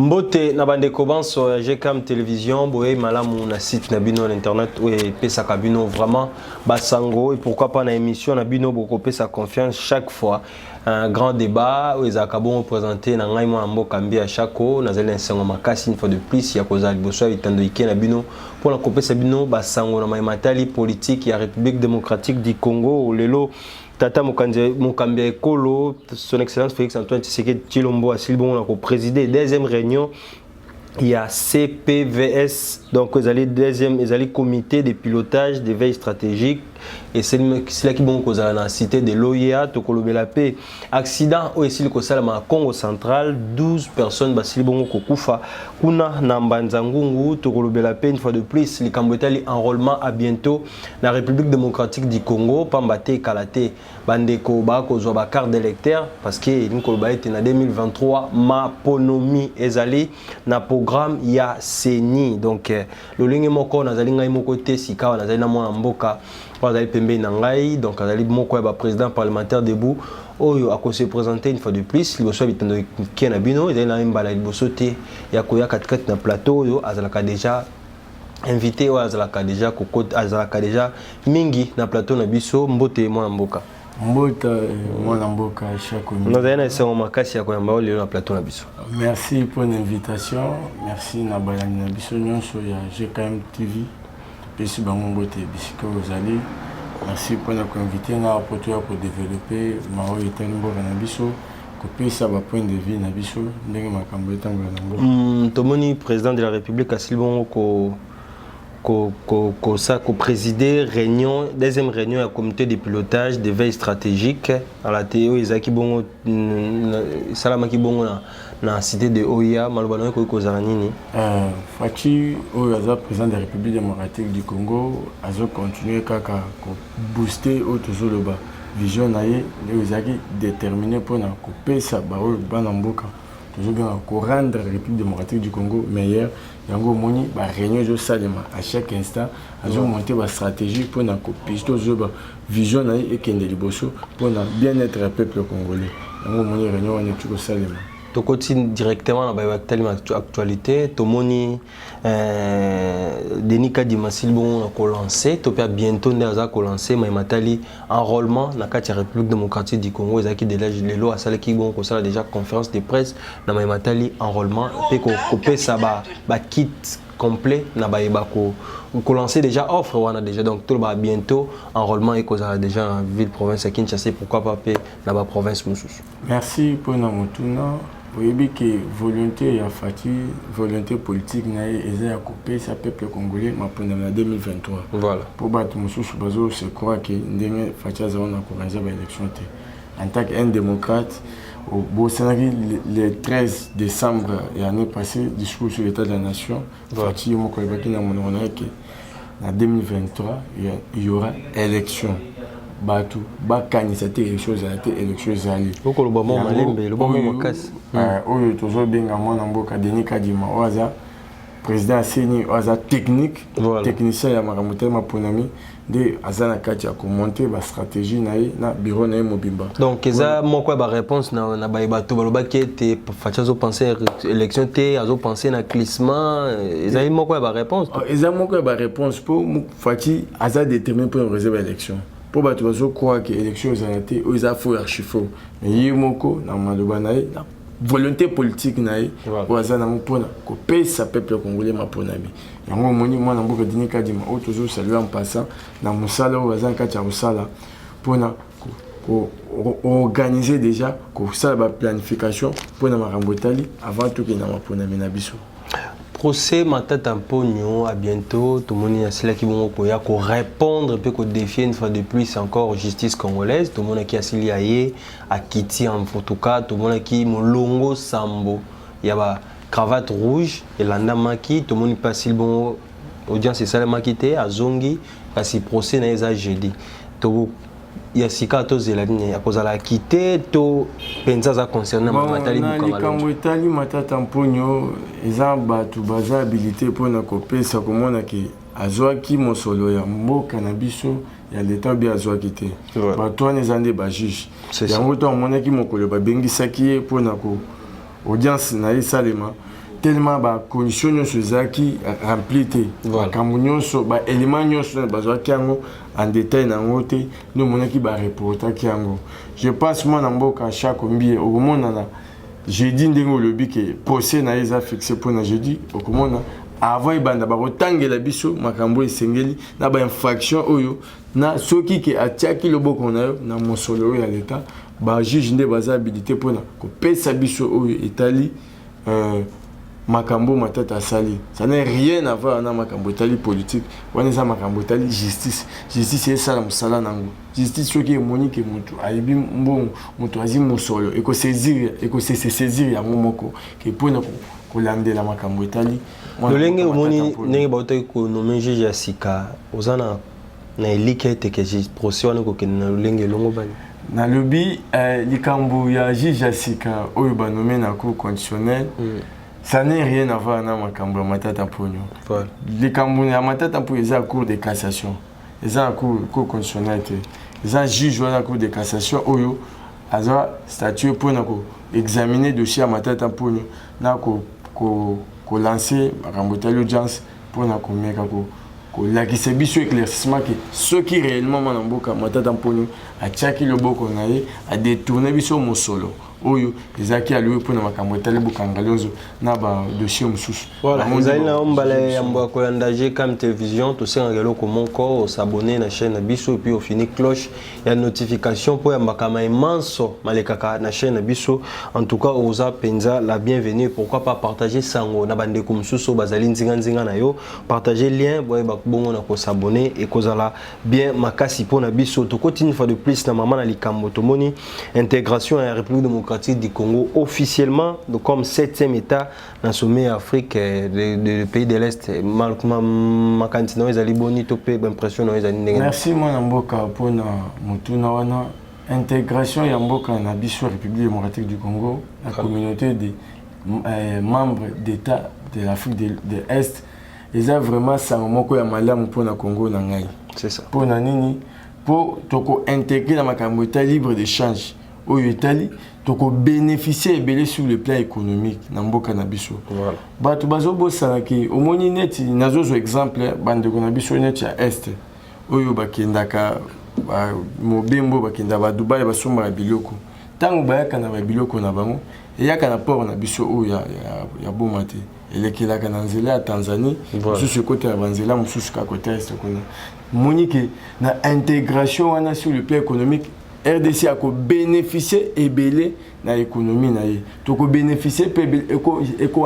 Mbote na bande kobanso GCAM télévision boye malamu na site na bino na internet et pesa kabino vraiment basango et pourquoi pas na émission na bino boko pesa confiance chaque fois un grand débat où ils acabont présenter na ngai mo mboka mbi à chaque na zeli nsengo makasi une fois de plus ya kozali boso itando ike na bino pour la kopesa bino basango na matali politique ya République démocratique du Congo lelo Tata Mokambia Ekolo, son excellence Félix Antoine Tshisekedi Tshilombo a silbon na ko présider deuxième réunion. Il y a CPVS, donc ils allaient comité de pilotage des veilles stratégiques et c'est là qui bon cause à la cité de l'OIA Tokolobelape accident au ici le Kosalama Congo central 12 personnes basili bon kokufa kuna na Mbanzangungu Tokolobelape une fois de plus les Kambotali enrôlement à bientôt la République démocratique du Congo Pambate Kalate bandeko ba kozwa ba carte d'électeur parce que une koloba était en 2023 ma ponomi ezali na programme ya CENI donc le ligne moko nazali ngai moko te sika nazali na mwana mboka azali pembe na ngai donc azali moko ya ba président parlementaire debout oyo ako se présenter une fois de plus liboso bitando ki na bino ezali na mbala liboso te ya koya katkat na plateau oyo azalaka déjà invité ou azalaka déjà kokot azalaka déjà mingi na plateau na biso mbote mwana mboka Mbota mwana mboka chaque minute. Nous avons essayé makasi ya koyamba ole na plateau na biso. Merci pour l'invitation. Merci na balani na biso nyonso ya GCAM TV. Pesi bango mbote bisika ozali. Merci pour na inviter na poto ya ko développer mao etani mboka na biso. Ko pesa ba point de vue na biso ndenge makambo etango na mboka. Tomoni président de la République asilibongo ko présider réunion deuxième réunion du comité de pilotage des veilles stratégiques à la TO Isaki Bongo Salamaki Bongo na cité de Oya malobano ko kozala nini Fachi Oyaza président de la République démocratique du Congo azo continuer kaka ko booster autour le bas vision naie Isaki déterminé pour na ko pesa ba bana mboka toujours bien ko rendre la République démocratique du Congo meilleure. Yango moni ba réunion jo salema à chaque instant azo monter ba stratégie pour na ko pisto zo ba vision na e kende liboso pour na bien-être du peuple congolais. Yango moni réunion on est tout salema. To continue directement na ba actualité to moni Denis Kadima Silbon ko lancer to peut bientôt ndaza ko lancer mais matali enrôlement na kati République démocratique du Congo ezaki déjà lelo asala ki bon ko sala déjà conférence de presse na matali enrôlement pe ko pesa ba kit complet na ba ko lancer déjà offre wana déjà donc tout ba bientôt enrôlement et cause déjà en ville province à Kinshasa pourquoi pas pe na ba province mususu. Merci pour na mutuna. Oui, que volonté ya fati volonté politique na eza couper sa peuple congolais ma pendant 2023. Voilà. Pour battre mususu bazo se croit que ndenge fati za on encourager ba élection te. En tant qu'un démocrate au Bosnaki le 13 décembre l'année passée discours sur l'état de la nation fati mo ko baki na monona que en 2023 il y aura élection. Batu ba kanisa te choses à te élection zali oko lo bamo malembe lo bamo makasi oyo tozo benga mwana mboka Denis Kadima oza président CENI oza technique technicien ya makambo ma ponami de azana kati ya ko monter ba stratégie na bureau na mobimba donc eza moko ba réponse na ba bato baloba ke te fachazo penser élection te azo penser na glissement eza moko ba réponse eza moko ba réponse pour fati aza déterminé pour réserver élection. Pour battre les autres, croire que l'élection est arrêtée, ils ont fait archiver. Mais il y a moko na malobanaï, la volonté politique naï, pour ça na mopona, que paye sa peuple congolais ma ponami. Et moi moni moi na mboka Denis Kadima, au toujours saluer en passant, na musala ou bazan katia musala, pour na organiser déjà, que ça la planification pour na marambotali avant tout que na ponami na biso. Procès Matata Mpogno à bientôt, tout le monde est là qui va répondre et puis défier une fois de plus encore justice congolaise, tout le monde qui a lié à Kiti en tout cas, tout le monde qui Molongo Sambo, il y a la cravate rouge et l'andama qui tout le monde passe le bon audience et ça le quitté à Zongi parce que procès n'est jeudi. Il y a sika to zelani akozala quitter to penza za concernant matali Matali Matata Mpogno eza batu baza habilité pour na kopesa komona ki azwa ki mosolo ya mboka na biso ya l'état bi azwa kité bato wana ezande ba juge yango to amona ki mokolo ba bengisaki pour na ko audience na isalema tellement ba condition nyonso zaki rempli te makambo nyonso ba élément nyonso bazwaki yango en détail nango te nde omonaki bareportaki yango. Je pense mwana mboka chaque mbie okomonana jeudi ndenge olobi ke procès na ye eza fixe mpona jeudi okomona avant ebanda bakotangela biso makambo esengeli na bainfraction oyo na soki ke atiaki loboko na yo na mosolo oyo ya leta bajuge nde baza habilité mpona kopesa biso oyo etali makambo matata asali. Ça n'a rien à voir na makambo etali politique wana eza makambo etali justice. Justice esala mosala nango. Justice soki emoni ke moto ayebi mbongo moto azi mosolo ekosese yango moko ke mpona kolandela makambo etali lolenge omoni ndenge bautaki konome juge ya sika oza na elika ete ke procès wana kokende na lolenge elongo bani nalobi likambo ya juge ya sika oyo banome na cour conditionnelle. Ça n'a rien à voir avec Makambo Matata Pogno. Likambo ya Matata Pogno est à cour de cassation. Ils ont cour conditionnelle. Ils ont juge à la cour de cassation. Oyo, ils ont statué pour examiner le dossier à Matata Pogno. Na ko lancer Makambo l'audience pour na ko meka ko la qui se biso éclaircissement que ceux qui réellement manamboka Matata Pogno a tchaki le boko naye a détourné biso mosolo. Oyo ezaki aluwe mpona makambo etali bokangalozo na ba dossier mosusu. Voilà, ezali na ombala ya mbo akolanda GCAM télévision tosengaka eloko moko s'abonner na chaîne na biso puis au fini cloche ya notification po ya makama imanso malekaka na chaîne na biso. En tout cas oza penza la bienvenue, pourquoi pas partager sango na bandeko mosusu bazali nzinga na yo, partager lien boye bakubongo na ko s'abonner et kozala bien makasi po na biso. Tokoti une fois de plus na mama na likambo tomoni intégration à la République démocratique du Congo officiellement comme 7e état dans le sommet Afrique de pays de l'Est. Merci mon mboka pour mutuna wana intégration ya mboka na biso République démocratique du Congo, la communauté des membres d'État de l'Afrique de l'Est. Ils ont vraiment ça moko ya malamu pour na Congo na ngai. C'est ça. Pour na nini pour toko intégrer na makambo libre d'échange. Oyo Italie toko bénéficier ebele sur le plan économique na mboka na biso. Voilà. Bato bazo bosana ki omoni neti nazozo exemple bandeko na biso neti ya est oyo bakendaka mobembo bakenda ba Dubai basomba biloko. Tango bayaka na biloko na bango eyaka na port na biso oyo ya bomate elekelaka na nzela ya Tanzanie mususu côté ya banzela mususu ka côté est kuna. Monique na intégration wana sur le plan économique RDC a bénéficié et belé dans l'économie naïe. Donc bénéficier peut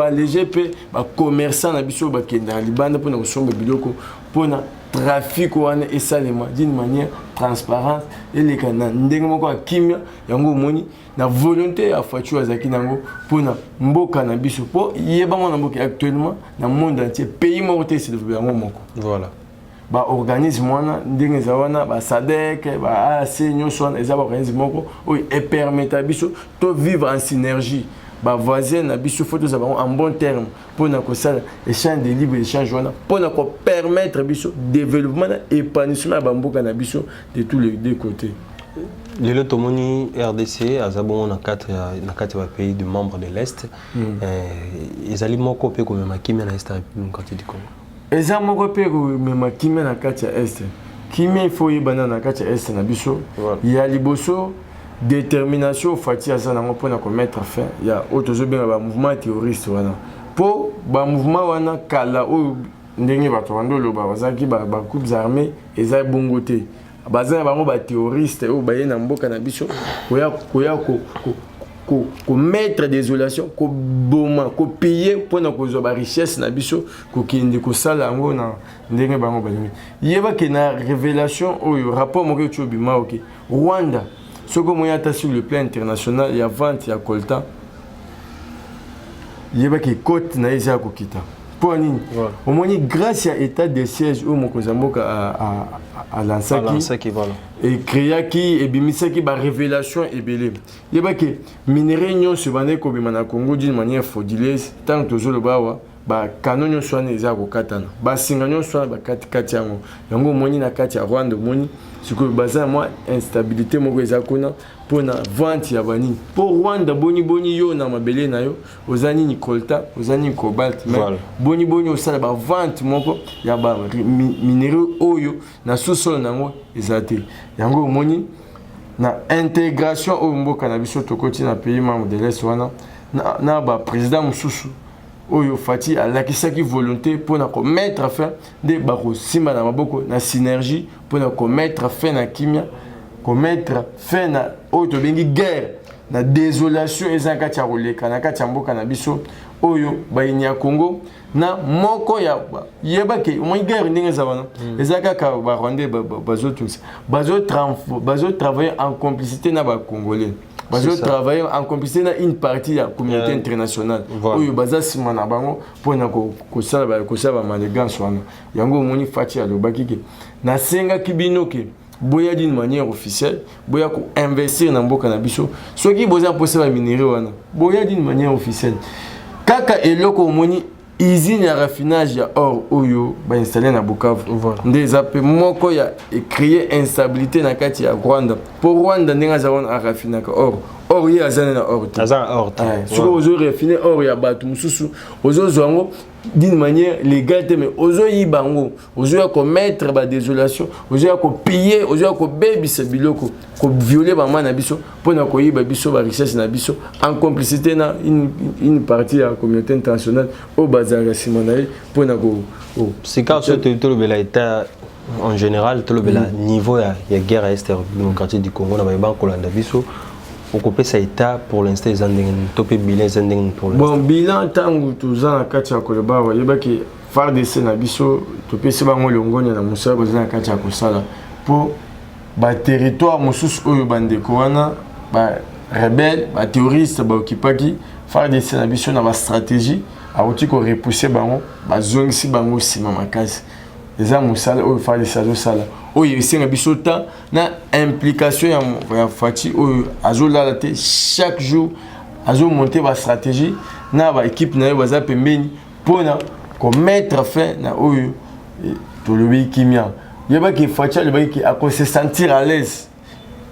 alléger peut commerçants na biso ba kenda libanda pour na sombe biloko pour na trafic wana et ça d'une manière transparente et les kana ndenge moko akimia yango moni na volonté à fatu azaki nango pour na mboka na biso po yeba mona mboka actuellement dans le monde entier pays morté c'est développé yango moko. Voilà. Ba organisme wana ndenge za wana ba SADC ba AC nyonso wana eza ba organisme moko oyo e permettre biso to vivre en synergie ba voisins na biso faut tous avoir en bon terme pour na ko sala échange de libre échange wana pour na ko permettre biso développement et épanouissement ba mboka na biso de tous les deux côtés. Lelo tomoni RDC azabongo na quatre pays de membres de l'Est. Ezali moko pe ko mema kimia na Est République du Congo. Eza moko pe mema kimia na kati ya est kimia il faut yebana na kati ya est na biso ya liboso détermination fati aza nango mpona komettre fin ya oyo tozobenga ba mouvement terroriste wana po ba mouvement wana kala oyo ndenge bato bandoloba bazalaki ba groupes armés eza bongo te baza na bango ba terroriste oyo baye na mboka na biso koya mettre désolation ko boma ko payer pour na ko ba richesse na biso ko kende ko sala ngo na ndenge bango balimi yeba ke na révélation oyo rapport moko tshobima OK Rwanda soko moya ta sur le plan international ya vente ya coltan yeba ke côte na isa ko kita pour nini au moins grâce à état de siège au mokozamboka à lansaki voilà et créaki et bimisaki ba révélation ebele yeba ke minerai nyonso bande ko bima na Congo d'une manière frauduleuse tant tozolo bawa ba kanonyo swana eza ko katana ba singanyo swana ba kati yango yango moni na kati ya Rwanda moni siko baza moi instabilité moko eza kuna pona vente ya bani pour Rwanda boni yo na mabele na yo ozani ni coltan ozani cobalt mais boni osala ba vente moko ya ba minéraux oyo na sous-sol nango ezate yango moni na intégration au mboka na biso tokoti na pays membre de l'Est wana na ba président mususu oyo fati alakisaki volonté pour na mettre fin de bako simba na maboko na synergie pour na mettre fin na kimia mettre fin na oyo to bengi guerre na désolation ezaka tia koleka na kati ya mboka na biso oyo bayini ya Congo na moko ya yeba ke mo guerre ndenge za bana ezaka ka ba Rwandais bazo travailler en complicité na ba Congolais bazo travailler en complicité na une partie de la communauté internationale oyo baza sima na bango pona ko sala ba manigance wana yango moni fati ya lobaki ke na senga kibino ke boya d'une manière officielle boya ko investir na mboka na biso soki boza poser ba minéraux wana boya d'une manière officielle kaka eloko moni usine ya raffinage ya or oyo ba installer na Bukavu ndeza pe moko ya créer instabilité na kati ya Rwanda pour Rwanda ndinga za wana raffinaka or ye azana na or soko ozo raffiner or ya batu mususu ozo zongo d'une manière légale mais ozo yibango ozo ya commettre ba désolation ozo ya ko piller ozo ya ko bebisa biloko ko violer ba mana biso pona ko yiba biso ba richesse na biso en complicité na une partie de la communauté internationale au bazar simonae pona ko c'est quand tout le bel état en général tout le bel niveau ya guerre est démocratique du Congo na ba banko la biso okopé ça état pour l'instant ils ont topé bilan pour l'instant bon bilan tangu tuza na kati ya koloba wa yebaki FARDC na biso topé se bango longonya na musala bazana na kati ya kosala pour ba territoire mususu oyo bandeko wana ba rebelle ba terroriste ba okipaki FARDC na biso na ba stratégie auti ko repousser bango ba zongisi bango sima makasi eza musala oyo FARDC azosala oyo esenga biso ta na implication ya fati oyo azolala te chaque jour azo monter ba stratégie na ba équipe na yo baza pembeni pona ko mettre fin na oyo to lobi kimia yeba ki fati lobi ki a se sentir à l'aise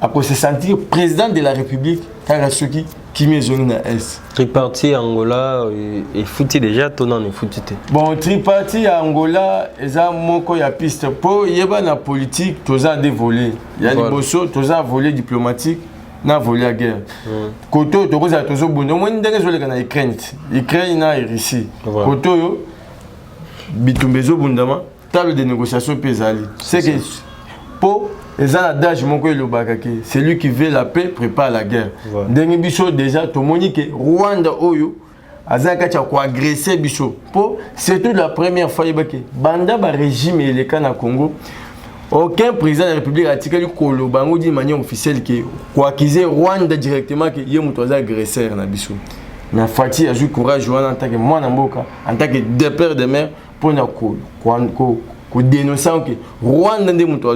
a se sentir président de la République car soki kimia zone na est tripartite Angola et fouti déjà tonan ne fouti te bon tripartite Angola eza moko ya piste po yeba na politique toza des volets ya liboso toza volet diplomatique na volet à guerre koto tokoza tozo bundo mo ndenge zoleka na Ukraine na Russie koto yo bitumbezo bundama table de négociation pesali c'est que po les adage moko elobaka ke celui qui veut la paix prépare la guerre ndenge biso déjà tomoni ke Rwanda oyo azaka cha ko agresser biso po c'est toute la première fois yebake banda ba régime eleka na Congo aucun président de la République a tika kolobango d'une manière officielle ke ko accuser Rwanda directement ke ye muto za agresseur na biso na fati a joué courage en tant que moi na mboka en tant que deux pères de mère pour na ko dénoncer que Rwanda nde muto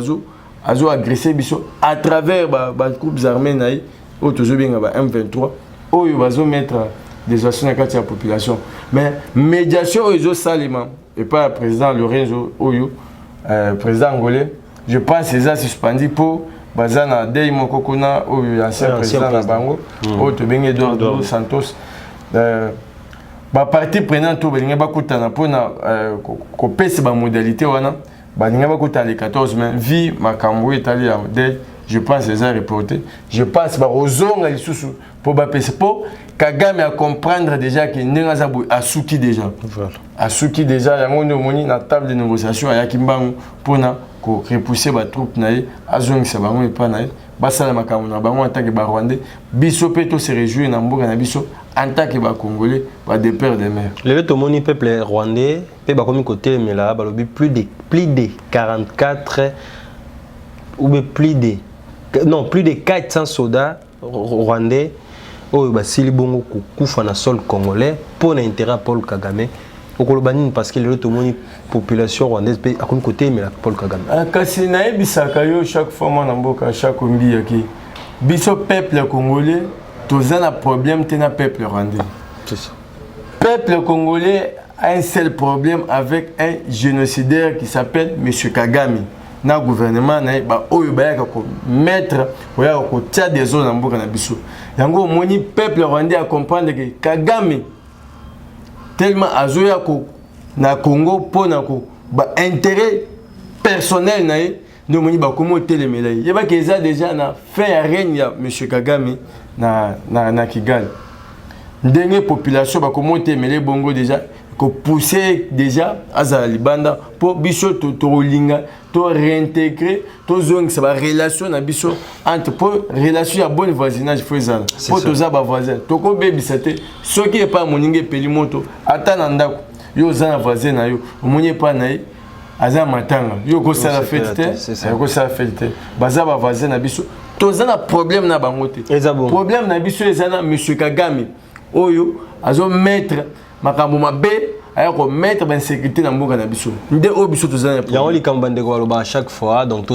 azo agressé biso à travers ba groupes armés naï au toujours bien ba M23 oyo bazo mettre des actions dans la population mais médiation oyo salima et pas président Lorenzo oyo président angolais je pense que ça suspendu pour bazana dei moko kuna oyo ancien président na bango oyo to bengi Eduardo Santos ba parti prenant to bengi ba kutana pona ko pesa ba modalité wana baninga bakuta les 14 mai vie makambo etali ya de je pense les a reporté je pense ba ozonga lisusu pour ba pesa po Kagame a comprendre déjà que ndenga za asuki déjà asuki déjà yango ndo moni na table de négociation ya kimbango pona ko repousser ba troupe na ye azongisa bango epa na ye basala makambo na bango en tant que ba Rwandais biso peto se réjouir na mboka na biso en tant que ba Congolais ba des pères de mère le tomoni peuple rwandais pe ba komi côté mais là balobi plus de 44 ou plus de 400 soldats rwandais oyo basili bongo kufa na sol congolais pour l'intérêt Paul Kagame okolobani parce que le tomoni population rwandaise pe akomi côté mais la Paul Kagame kasi na ebisaka yo chaque fois na mboka chaque mbi yaki biso peuple congolais toza na problème te na peuple rwandais c'est ça peuple congolais a un seul problème avec un génocidaire qui s'appelle M. Kagame. Dans le gouvernement, il y a mettre des zones dans le biso. Le peuple rwandais a comprendre que Kagame, tellement azoya na Congo pour intérêt personnel, nous avons comment télémélaï. Il y a déjà fait un règne M. Kagame na Kigali. Dernière population va comment télémélaï bongo déjà. Ko pousser déjà à Libanda pour biso to linga to réintégrer to zone ça va relation na biso entre pour relation à bon voisinage faisant pour to za ba voisin to ko bebi c'était ce qui est pas moninge pelimoto atana ndako yo za na voisin na yo omonye pa na ye aza matanga yo ko sala fête ko sala fête baza ba voisin na biso to za na problème na bango te problème na biso ezana monsieur Kagame oyo azo mettre makambo mabe aya ko mettre ben sécurité na mboka na biso nde o biso tozana ya oli kambande ko loba à chaque fois donc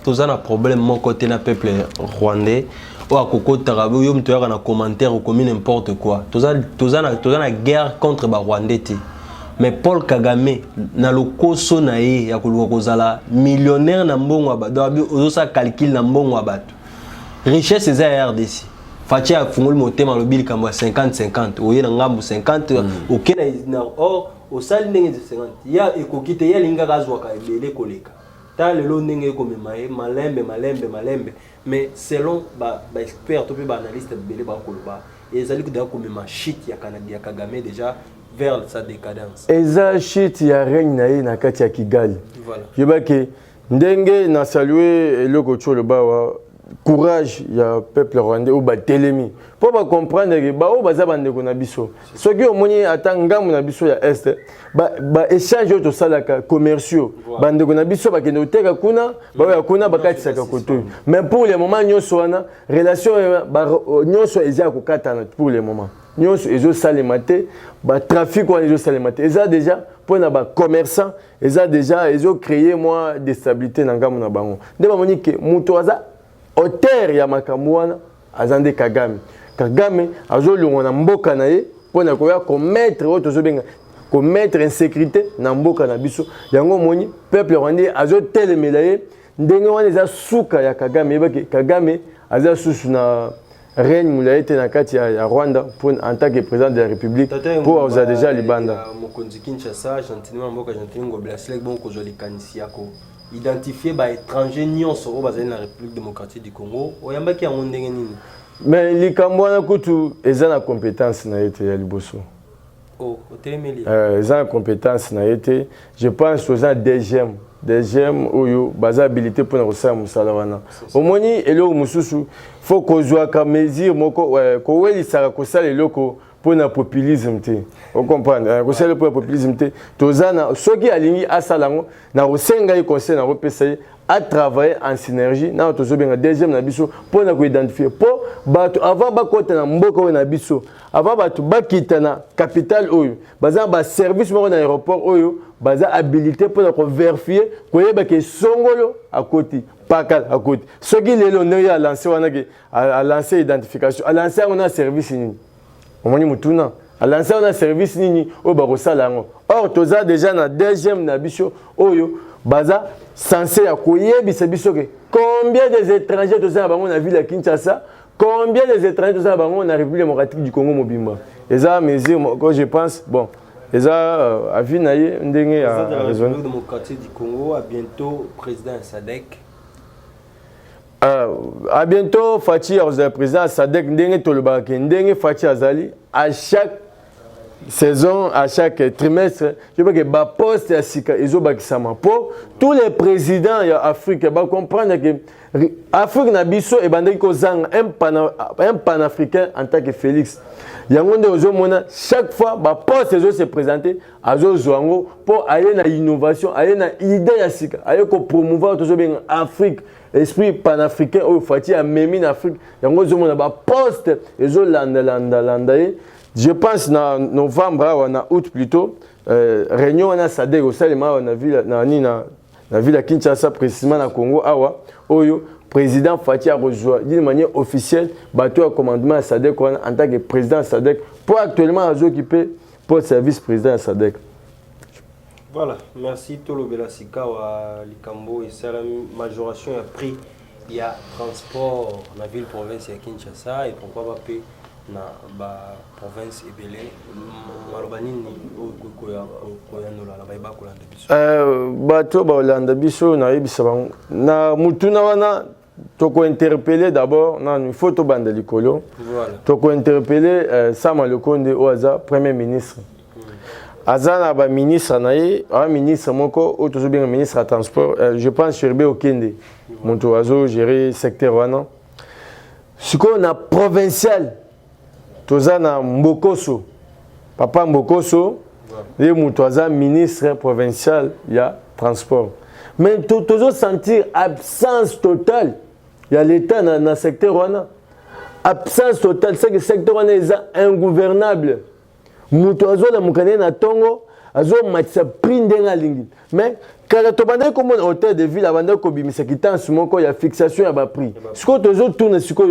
tozana problème mon côté na peuple rwandais o akokota rabo yo mto ya na commentaire ou comme n'importe quoi tozana guerre contre ba rwandais te mais Paul Kagame na lokoso na ye ya koluka kozala millionnaire na mbongo abado ozosa calcul na mbongo abado richesse eza ya RDC Fatia a fungoli motema lobili kamba 50-50 oye na ngambu 50 okena na or osali ndenge 50 ya ekokite ya linga kazwa ka ebele koleka ta lelo ndenge ekomemaye malembe mais selon ba expert to pe ba analyste ebele ba koloba ezali kuda komema shit ya Canada Kagame déjà vers sa décadence eza shit ya règne na ye na kati ya Kigali voilà yebake ndenge na saluer eloko tcho lobawa courage ya peuple rwandais ou ba telemi pour ba comprendre que ba o baza bandeko na biso soki omoni atangamu na biso ya est ba échange to salaka commerciaux bandeko na biso ba kende oteka kuna ba ya kuna bakatisaka koto mais pour le moment nyonso wana relation ba nyonso eza ko katana pour le moment nyonso ezo salemate ba trafic wana ezo salemate eza déjà pour na ba commerçant eza déjà ezo créer moi déstabilité na ngamu na bango nde ba moni ke muto aza auteur ya makamwana azande Kagame azolunga na mboka na ye pona ko ya commettre auto zobenga commettre insécurité na mboka na biso yango moni peuple rwandais azotelemela ye ndenge wana eza suka ya Kagame yebaki Kagame aza susu na règne mulaite na kati ya Rwanda pour en tant que président de la République pour oza déjà libanda mokonzi Kinshasa gentiment mboka gentiment ngoblasile bon ko joli kanisi yako identifier ba étranger nyonso o bazali na République démocratique du Congo oyambaki yango ndenge nini mais likambo wana kutu eza na compétence na yete ya liboso oh otemeli eza na compétence na yete je pense aux DGM oyo baza habilité pour na kosala musala wana omoni eloko mususu faut kozwa ka mesure moko ko welisaka kosala eloko pour na populisme te on comprendre kosala pour populisme te tozana soki alingi asalango na kosenga conseil na kopesa à travailler en synergie na tozobenga deuxième na biso pour na ko identifier pour bato avant ba kota na mboka na biso avant bato bakita na capitale oyo baza ba service moko na aéroport oyo baza habilité pour na ko vérifier ko yeba ke songolo à côté pakal à côté soki lelo ne ya lancer wana ke a lancer identification a lancer on a service ni omoni mutuna a lancer on a service nini o ba ko sala ngo or toza déjà na deuxième na biso oyo baza censé à koyebisa biso ke combien des étrangers toza bango na ville ya Kinshasa combien des étrangers toza bango na République démocratique du Congo mobimba eza mesure que je pense bon eza avis na ye ndenge à raison République démocratique du Congo à bientôt président SADC à bientôt Fachi a président SADC ndenge tolobaka ndenge Fachi azali à chaque saison, à chaque trimestre, je veux que ba poste à Sika ezobakisama pour tous les présidents africains ba comprendre que Afrique na biso e bandaki ko zanga un panafricain en tant que Félix. Yango nde ozomona chaque fois ba poste ezo se présenter azo zwango pour aller na innovation, aller na idée ya Sika, aller ko promouvoir toujours bien Afrique, esprit panafricain au fati a memi en Afrique. Yango ozomona ba poste ezo landa. Je pense en novembre ou en août plutôt, réunion à SADC au Salima on a vu la ville à Kinshasa précisément na Congo awa oyo président Fathi a rejoint d'une manière officielle bateau à commandement à SADC en tant que président SADC pour actuellement occuper pour service président SADC. Voilà, merci Tolo Belasika wa Likambo et c'est la majoration a prix il y a transport dans la ville province de Kinshasa et pourquoi pas na ba province ebele malobani ni koyandola na ba kolanda biso bato ba kolanda biso na yebisa bango na mutuna wana toko interpeller d'abord il faut to banda likolo voilà toko interpeller Sama Lokonde Oaza premier ministre Azana ba ministre naye un ministre moko o tozo bien ministre à transport je pense Cherbe Okende monto oazo gérer secteur wana siko na provincial tozana Mbokoso papa Mbokoso et monto aza ministre provincial ya transport mais tozo sentir absence totale il y a l'état dans secteur wana absence totale c'est que secteur wana est ingouvernable muto azo la mukane na tongo azo matisa prinde nga lingi mais kala to banda ko mon hôtel de ville abanda ko bimisa kitansi moko ya fixation ya ba prix siko tozo tourner siko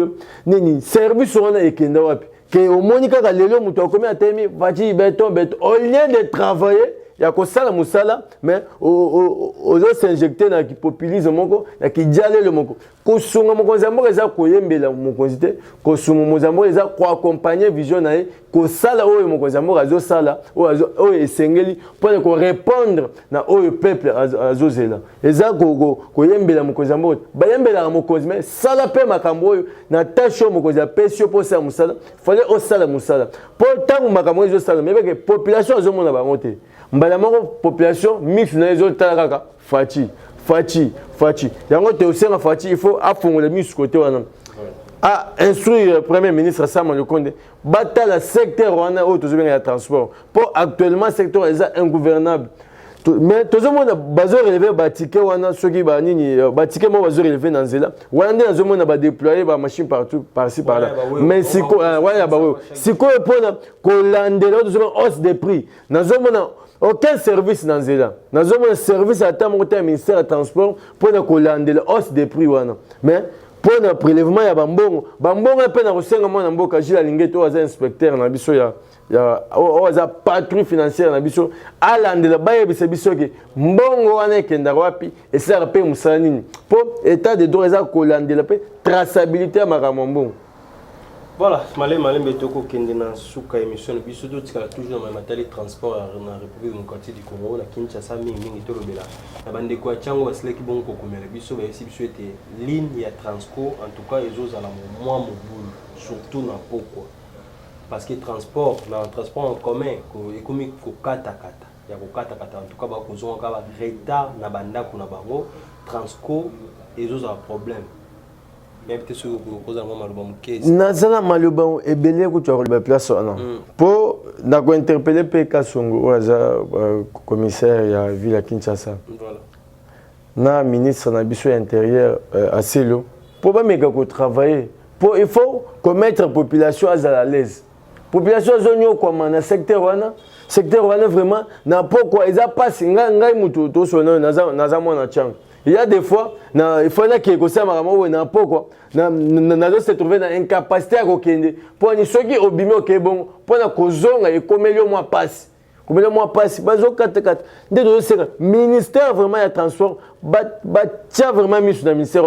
nini service wana ekenda wapi ke omoni kaka lelo muto akomi atemi vati beton au lieu de travailler ya ko sala musala mais ozo s'injecter na ki populisme moko ya ki jale le moko ko sunga moko zambo eza ko yembela moko zite ko sunga mozambo eza ko accompagner vision na ye ko sala oyo moko zambo azo sala oyo esengeli pour ko répondre na oyo peuple azo zela eza ko yembela moko zambo ba yembela moko mais sala pe makambo oyo na tâche moko za pesio pour ça musala fallait o sala musala pour tant makambo ezo sala mais que population azo mona ba monter mbala moko population mix na ezo tala kaka Fachi yango te osenga Fachi il faut afongola misu côté wana a instruire premier ministre Sama Lokonde batala secteur wana o tozo benga ya transport pour actuellement secteur est ingouvernable mais tozo mona bazo relever ba ticket wana soki ba nini ba ticket mo bazo relever na nzela wana nde nazo mona ba déployer ba machine partout par-ci par-là mais siko wala ba we siko pona ko landela tozo hausse des prix nazo mona aucun service dans Zéla. Nous avons un service à temps au ministère des Transports pour la hausse des prix. Mais pour le prélèvement, il y a Bambon. Bambon est peine à recevoir un Mboka Gila Lingueto, un inspecteur, il y a patrouille financière, à l'andela baye bise bisoki mbongo wana kenda wapi et ça rappelle musanini pour état de droit za ko landela pe traçabilité à makambo. Voilà, malé betoko kende na suka émission biso do tika toujours na matali transport na République démocratique du Congo na Kinshasa mingi to lobela na bande ko chango basleki bon ko komela biso ba esi biso ete ligne ya Transco en tout cas ezo ala moi mobulu surtout na poko parce que transport en commun ko ekomi ko kata ya ko kata en tout cas ba ko zonga ba retard na banda ko na bango Transco ezo ala problème. Nazana maloba ebele ko twa ba place wana po na ko interpeller pe Kasongo oza commissaire ya ville ya Kinshasa voilà na ministre na biso intérieur Aselo po ba meka ko travailler po il faut commettre population à l'aise population zonyo ko na secteur wana vraiment na pourquoi ils a pas ngai mutu to sona naza mona chang. Il y a des fois, il faut que les gens se trouvent dans l'incapacité à kokende. Pour ceux qui ont bimé au bon, pour la cozonga et comme le mois passe. Comme le mois passe, bazo 4-4. Ministère vraiment de transport, tia vraiment mis sur le ministère.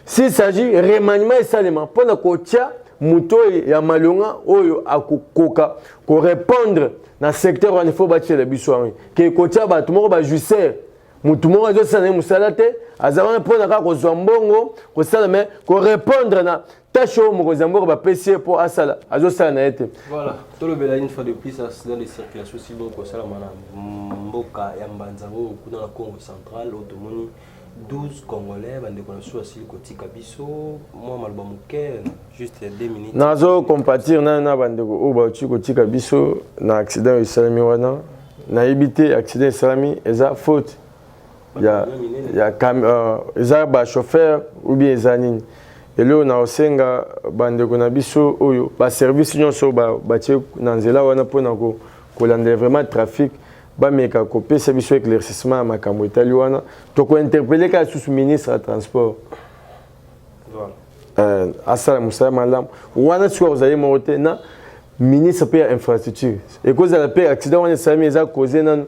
S'il s'agit de remaniement et salement, pour la kotia, muto ya malonga oyo akokoka ko répondre dans le secteur où il faut bâtir les bisouans. Que kotia ba tout le monde ba jusser. Mutumo azo sana musalate azama pona ka ko zombongo ko sala mais ko répondre na tâche mo ko zambo ba PC pour asala azo sana na été voilà to le bela une fois de plus accident de circulation si bon ko sala mana mboka ya mbanzango kuna na Congo central automoni 12 congolais bande ko na so asili ko tika biso moi malba muke juste 2 minutes nazo compatir na bande ko ba ko tika biso na accident isalami wana na ibité accident isalami eza faute. Il y a un chauffeur ou bien des anines. Et là, on a aussi un biso oyo ba service nyonso ba tie na nzela wana pona ko landa vraiment trafic ba meka ko pesa biso éclaircissement makambo etali wana to ko interpeller ka sous ministre de transport. Voilà. Asala musala malam wana siko ozaye mote na ministre pe infrastructure. Et cause la paix accident wana sami eza causé nan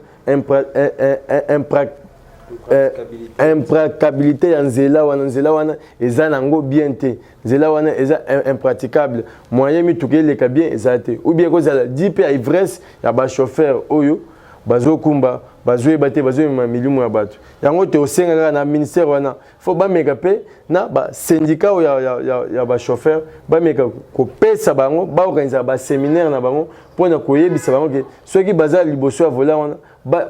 impraticabilité ya nzela wana eza nango bien te nzela wana eza impraticable moyen mituka eleka bien eza te ou bien kozala di mpe ya ivresse ya bachauffeur oyo bazokumba bazoyeba te bazoyema milimo ya bato yango te osenga kaka na ministère wana fo bameka mpe na basyndicat oyo ya bachauffeur bameka kopesa bango baorganiza baséminaire na bango mpona koyebisa bango ke soki baza liboso ya vola wana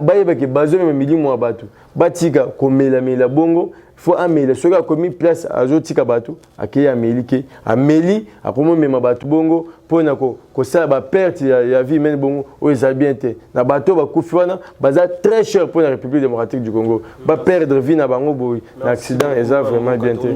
bayeba ke bazomema milimo ya bato batika komelamela bongo fo amela soki akomi place azotika bato akei ameli ke ameli akomomema bato bongo mpona kosala baperte ya vie humaine bongo oyo eza bien te na bato bakufi wana baza très cher pour la République démocratique du Congo perdre vie na bango boy na accident eza vraiment bien te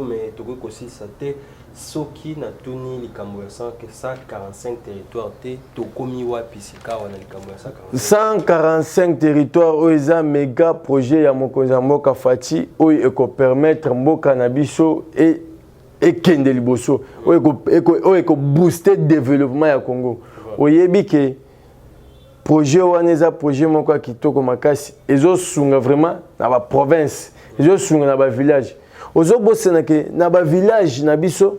mais toko aussi ça te soki na tuni likambo ya 145 territoires te tokomi wapi sika wana likambo ya 145 territoires oyo eza méga projet ya mokonzi ya mboka Fati oyo eko permettre mboka na biso ekende liboso oyo eko booster développement ya Congo oyebi ke projet wana eza projet moko ya kitoko makasi ezosunga vraiment na ba province ezosunga na ba village ozobosana ke na ba village na biso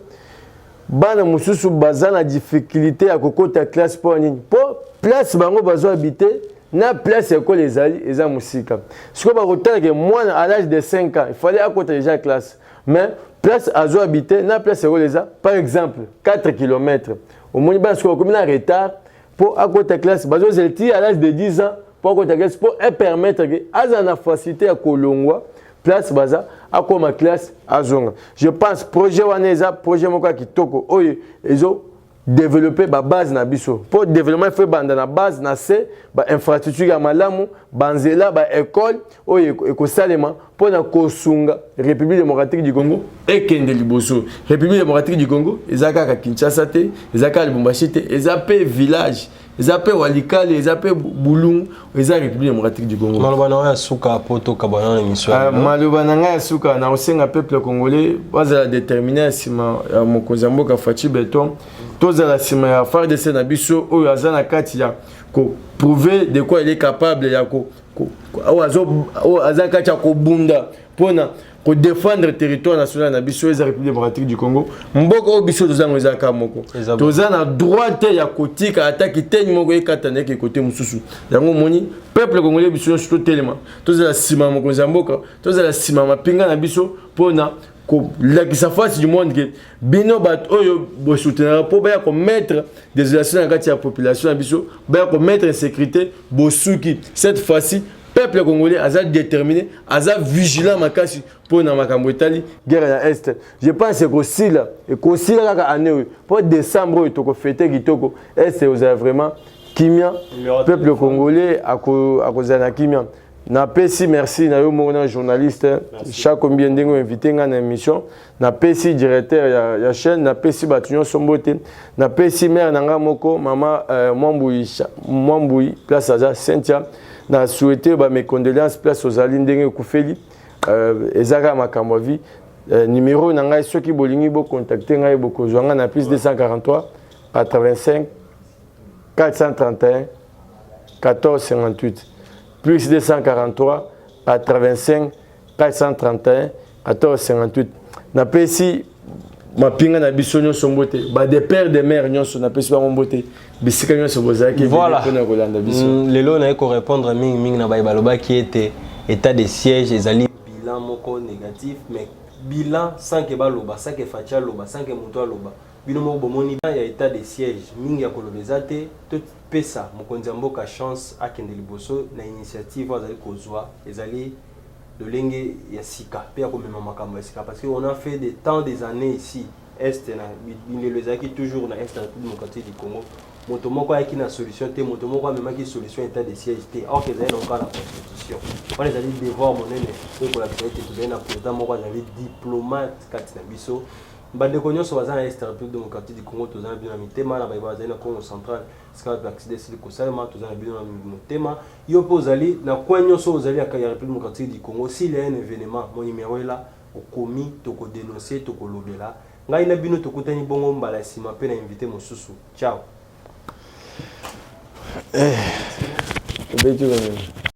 bana mususu baza na difficulté ya kokota classe po nini po place bango bazo habiter na place école ezali eza musika siko bakotala ke mwana à l'âge de 5 ans il fallait akota déjà classe mais place azo habiter na place école eza par exemple 4 km au moins bana siko comme na retard pour akota classe bazo zelti à l'âge de 10 ans pour akota classe pour permettre que azana facilité à kolongwa place baza akoma classe azonga je pense projet waneza projet moko kitoko oyo ezo développer ba base na biso pour développement fait banda na base na se ba infrastructure ya malamu banzela ba école oyo ekosalema pour na kosunga République démocratique du Congo ekende liboso République démocratique du Congo ezaka ka Kinshasa te ezaka Lubumbashi te ezape village ezape Walikale ezape Bulungu eza République démocratique du Congo malobana ya suka poto kabana émission malobana ya suka na osenga peuple congolais bazala déterminer sima ya mokonzi ya mboka Faci Beton tozala sima ya FARDC na biso oyo azana kati ya ko prouver de quoi il est capable ya ko azaka cha ko bunda pona ko défendre territoire national na biso eza République démocratique du Congo mboko o biso tozanga ezaka moko tozana droit ya kotika attaque tenyi moko ekatana ke côté mususu yango moni peuple congolais biso surtout tellement tozala sima moko zamboka tozala sima mapinga na biso pona la face du monde que bino bat oyo bo soutenir pour ba ko mettre des relations avec la population biso ba ko mettre en sécurité bo souki cette fois-ci peuple congolais a déterminé a vigilant makasi pour na makambo etali guerre ya est je pense que aussi là et aussi là ka année pour décembre to ko fêter kitoko est vous avez vraiment kimia peuple congolais a kozana kimia na pesi merci na yo mona journaliste chaque combien dingo invité nga na émission na pesi directeur ya chaîne na pesi batunyo sombote na pesi mère nanga moko mama Mwambui place aza Cynthia na souhaiter ba mes condoléances place aux alindenge kufeli ezaka makambo vie numéro nanga soki bolingi bo contacter ngai boko zwanga na plus 243 85 431 1458 plus 243 85 431 1458 na pesi mapinga na biso nyonso mbote ba de père de mère nyonso na pesi ba mbote bisika nyonso bozaki voilà lelo na ko répondre mingi na baloba qui était état de siège ezali bilan moko négatif mais bilan sans que baloba sans que fatia loba sans que muto loba bino mo bomoni ya état de siège mingi ya kolobeza te tout pesa mokonzi mboka chance akende liboso na initiative azali kozwa ezali lolenge ya sika pe ya komema makambo ya sika parce que on a fait des années ici est na binelo ezaki toujours na est démocratique du Congo moto moko ayaki na solution te moto moko amemaki solution état de siège te or que ezali encore la constitution wana ezali devoir monene oyo la te tozali na président moko azali diplomate kati na biso bandeko nyonso baza na est République démocratique du Congo tozana bino na mitema na bazali na Congo central sika accident sili kosalema tozana bino na mitema yo po ozali na coin nyonso ozali ya République démocratique du Congo s'il y a un événement mon numéro est là okomi toko dénoncer toko lobela ngai na bino tokutani bongo mbala sima pe na invité mosusu ciao obeti quand même.